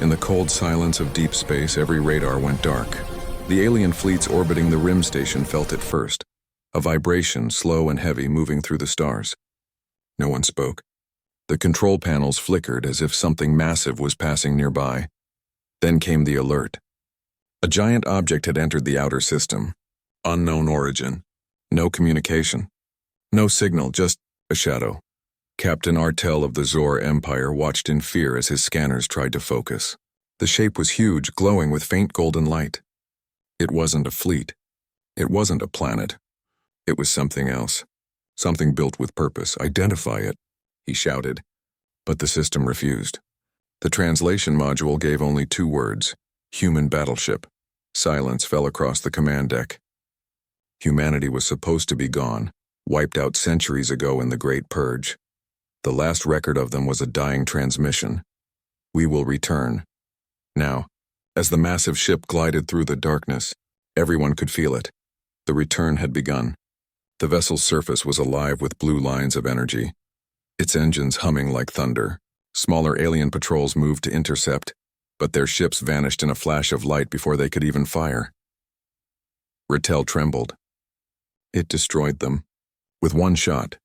In the cold silence of deep space, every radar went dark. The alien fleets orbiting the rim station felt it first, a vibration, slow and heavy, moving through the stars. No one spoke. The control panels flickered as if something massive was passing nearby. Then came the alert. A giant object had entered the outer system. Unknown origin. No communication. No signal, just a shadow. Captain Artel of the Zor Empire watched in fear as his scanners tried to focus. The shape was huge, glowing with faint golden light. It wasn't a fleet. It wasn't a planet. It was something else. Something built with purpose. Identify it, he shouted. But the system refused. The translation module gave only 2 words: human battleship. Silence fell across the command deck. Humanity was supposed to be gone, wiped out centuries ago in the Great Purge. The last record of them was a dying transmission. We will return. Now, as the massive ship glided through the darkness, everyone could feel it. The return had begun. The vessel's surface was alive with blue lines of energy, its engines humming like thunder. Smaller alien patrols moved to intercept, but their ships vanished in a flash of light before they could even fire. Rattel trembled. It destroyed them. With one shot.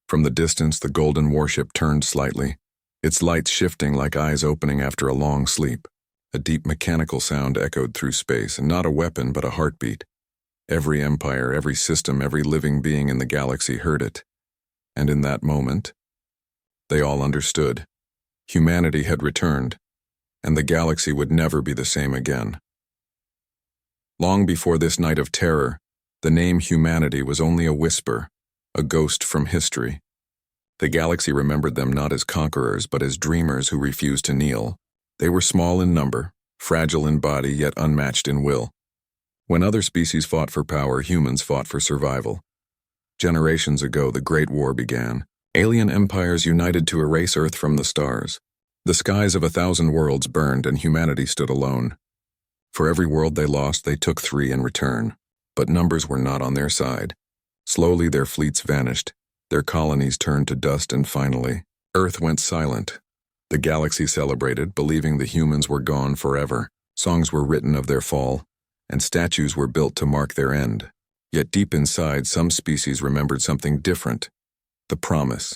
From the distance, the golden warship turned slightly, its lights shifting like eyes opening after a long sleep. A deep mechanical sound echoed through space, and not a weapon but a heartbeat. Every empire, every system, every living being in the galaxy heard it. And in that moment, they all understood. Humanity had returned, and the galaxy would never be the same again. Long before this night of terror, the name humanity was only a whisper, a ghost from history. The galaxy remembered them not as conquerors, but as dreamers who refused to kneel. They were small in number, fragile in body, yet unmatched in will. When other species fought for power, humans fought for survival. Generations ago, the Great War began. Alien empires united to erase Earth from the stars. The skies of 1,000 worlds burned, and humanity stood alone. For every world they lost, they took 3 in return. But numbers were not on their side. Slowly their fleets vanished, their colonies turned to dust, and finally, Earth went silent. The galaxy celebrated, believing the humans were gone forever. Songs were written of their fall, and statues were built to mark their end. Yet deep inside, some species remembered something different: the promise.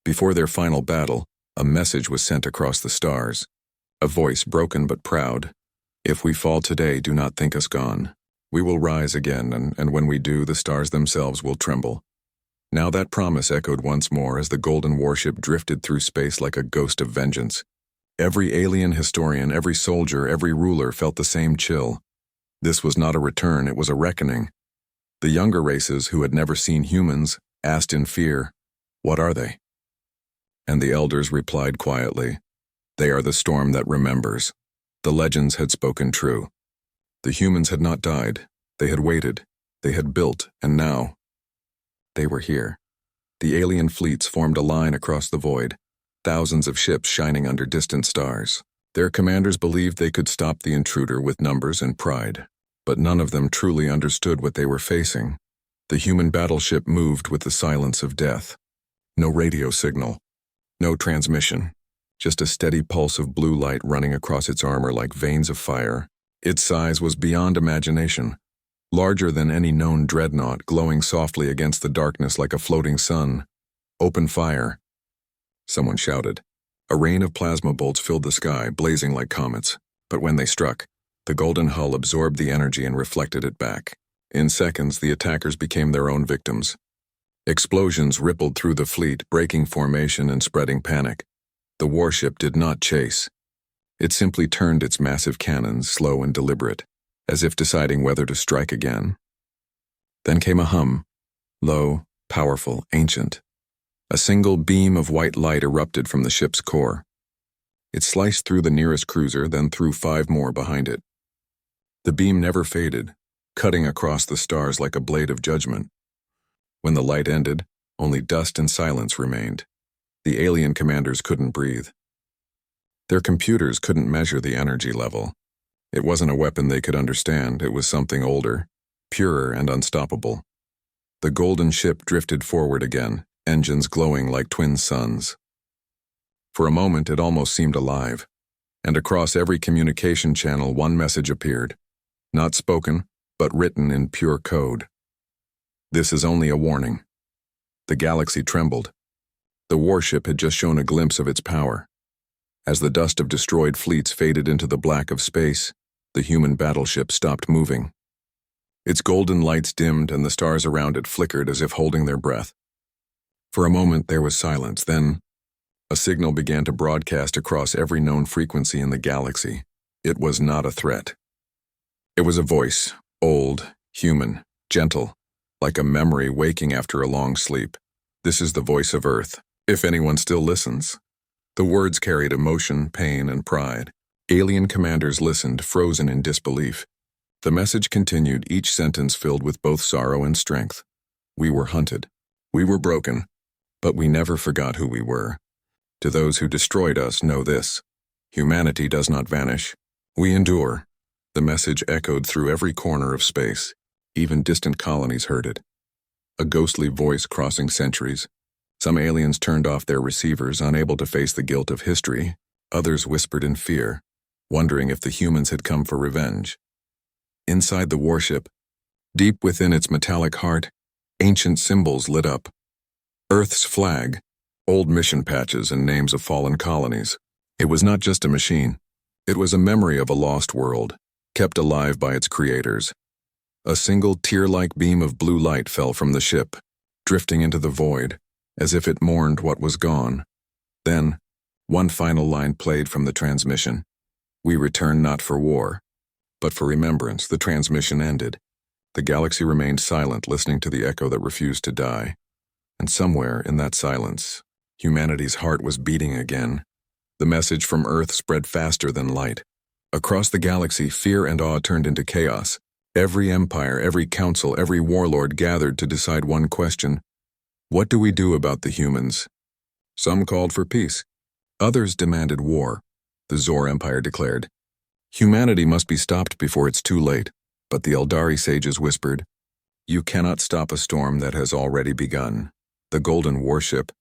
Before their final battle, a message was sent across the stars. A voice, broken but proud: "If we fall today, do not think us gone. We will rise again, and when we do, the stars themselves will tremble." Now that promise echoed once more as the golden warship drifted through space like a ghost of vengeance. Every alien historian, every soldier, every ruler felt the same chill. This was not a return, it was a reckoning. The younger races, who had never seen humans, asked in fear, "What are they?" And the elders replied quietly, "They are the storm that remembers." The legends had spoken true. The humans had not died. They had waited. They had built, and now they were here. The alien fleets formed a line across the void, thousands of ships shining under distant stars. Their commanders believed they could stop the intruder with numbers and pride, but none of them truly understood what they were facing. The human battleship moved with the silence of death. No radio signal, no transmission, just a steady pulse of blue light running across its armor like veins of fire. Its size was beyond imagination, larger than any known dreadnought, glowing softly against the darkness like a floating sun. "Open fire," someone shouted. A rain of plasma bolts filled the sky, blazing like comets. But when they struck, the golden hull absorbed the energy and reflected it back. In seconds, the attackers became their own victims. Explosions rippled through the fleet, breaking formation and spreading panic. The warship did not chase. It simply turned its massive cannons, slow and deliberate, as if deciding whether to strike again. Then came a hum, low, powerful, ancient. A single beam of white light erupted from the ship's core. It sliced through the nearest cruiser, then through 5 more behind it. The beam never faded, cutting across the stars like a blade of judgment. When the light ended, only dust and silence remained. The alien commanders couldn't breathe. Their computers couldn't measure the energy level. It wasn't a weapon they could understand, it was something older, purer and unstoppable. The golden ship drifted forward again, engines glowing like twin suns. For a moment it almost seemed alive. And across every communication channel, one message appeared. Not spoken, but written in pure code. This is only a warning. The galaxy trembled. The warship had just shown a glimpse of its power. As the dust of destroyed fleets faded into the black of space, the human battleship stopped moving. Its golden lights dimmed and the stars around it flickered as if holding their breath. For a moment there was silence, then a signal began to broadcast across every known frequency in the galaxy. It was not a threat. It was a voice, old, human, gentle, like a memory waking after a long sleep. This is the voice of Earth, if anyone still listens. The words carried emotion, pain, and pride. Alien commanders listened, frozen in disbelief. The message continued, each sentence filled with both sorrow and strength. We were hunted. We were broken. But we never forgot who we were. To those who destroyed us, know this. Humanity does not vanish. We endure. The message echoed through every corner of space. Even distant colonies heard it. A ghostly voice crossing centuries. Some aliens turned off their receivers, unable to face the guilt of history. Others whispered in fear, wondering if the humans had come for revenge. Inside the warship, deep within its metallic heart, ancient symbols lit up. Earth's flag, old mission patches and names of fallen colonies. It was not just a machine. It was a memory of a lost world, kept alive by its creators. A single tear-like beam of blue light fell from the ship, drifting into the void, as if it mourned what was gone. Then, one final line played from the transmission. We return not for war, but for remembrance. The transmission ended. The galaxy remained silent, listening to the echo that refused to die. And somewhere in that silence, humanity's heart was beating again. The message from Earth spread faster than light. Across the galaxy, fear and awe turned into chaos. Every empire, every council, every warlord gathered to decide one question. What do we do about the humans? Some called for peace. Others demanded war. The Zor Empire declared, humanity must be stopped before it's too late. But the Eldari sages whispered, you cannot stop a storm that has already begun. The golden warship,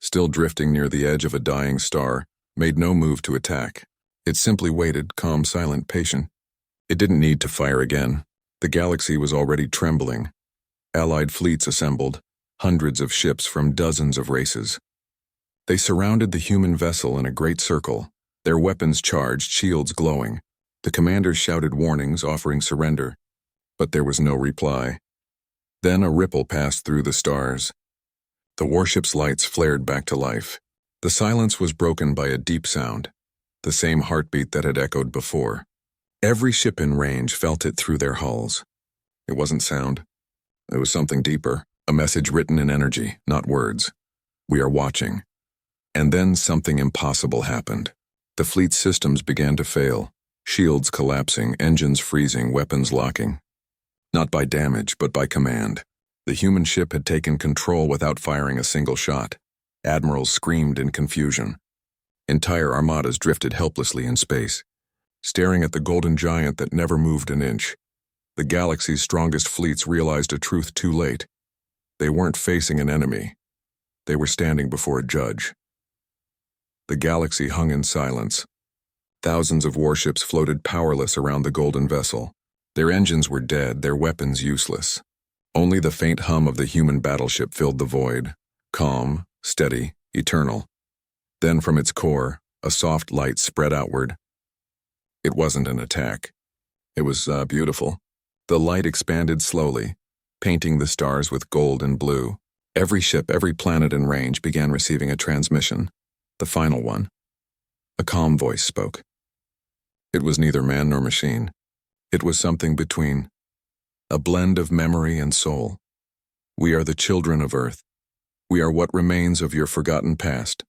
still drifting near the edge of a dying star, made no move to attack. It simply waited, calm, silent, patient. It didn't need to fire again. The galaxy was already trembling. Allied fleets assembled, hundreds of ships from dozens of races. They surrounded the human vessel in a great circle, their weapons charged, shields glowing. The commanders shouted warnings, offering surrender, but there was no reply. Then a ripple passed through the stars. The warship's lights flared back to life. The silence was broken by a deep sound, the same heartbeat that had echoed before. Every ship in range felt it through their hulls. It wasn't sound. It was something deeper, a message written in energy, not words. We are watching. And then something impossible happened. The fleet's systems began to fail, shields collapsing, engines freezing, weapons locking. Not by damage, but by command. The human ship had taken control without firing a single shot. Admirals screamed in confusion. Entire armadas drifted helplessly in space, staring at the golden giant that never moved an inch. The galaxy's strongest fleets realized a truth too late. They weren't facing an enemy. They were standing before a judge. The galaxy hung in silence. Thousands of warships floated powerless around the golden vessel. Their engines were dead, their weapons useless. Only the faint hum of the human battleship filled the void, calm, steady, eternal. Then from its core, a soft light spread outward. It wasn't an attack. It was beautiful. The light expanded slowly, painting the stars with gold and blue. Every ship, every planet in range began receiving a transmission. The final one. A calm voice spoke. It was neither man nor machine. It was something between. A blend of memory and soul. We are the children of Earth. We are what remains of your forgotten past.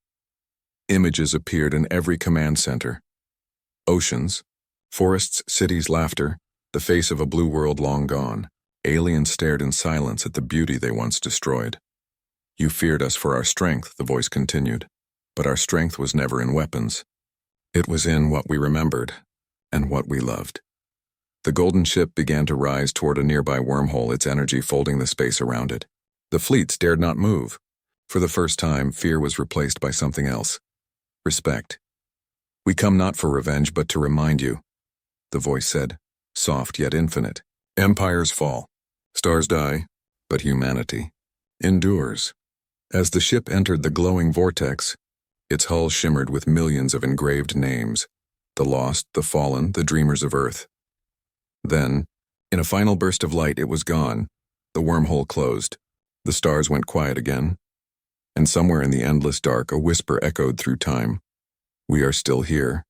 Images appeared in every command center. Oceans, forests, cities, laughter, the face of a blue world long gone. Aliens stared in silence at the beauty they once destroyed. You feared us for our strength, the voice continued. But our strength was never in weapons. It was in what we remembered and what we loved. The golden ship began to rise toward a nearby wormhole, its energy folding the space around it. The fleets dared not move. For the first time, fear was replaced by something else. Respect. We come not for revenge, but to remind you, the voice said, soft yet infinite. Empires fall, stars die, but humanity endures. As the ship entered the glowing vortex, its hull shimmered with millions of engraved names, the lost, the fallen, the dreamers of Earth. Then, in a final burst of light, it was gone. The wormhole closed. The stars went quiet again. And somewhere in the endless dark, a whisper echoed through time. We are still here.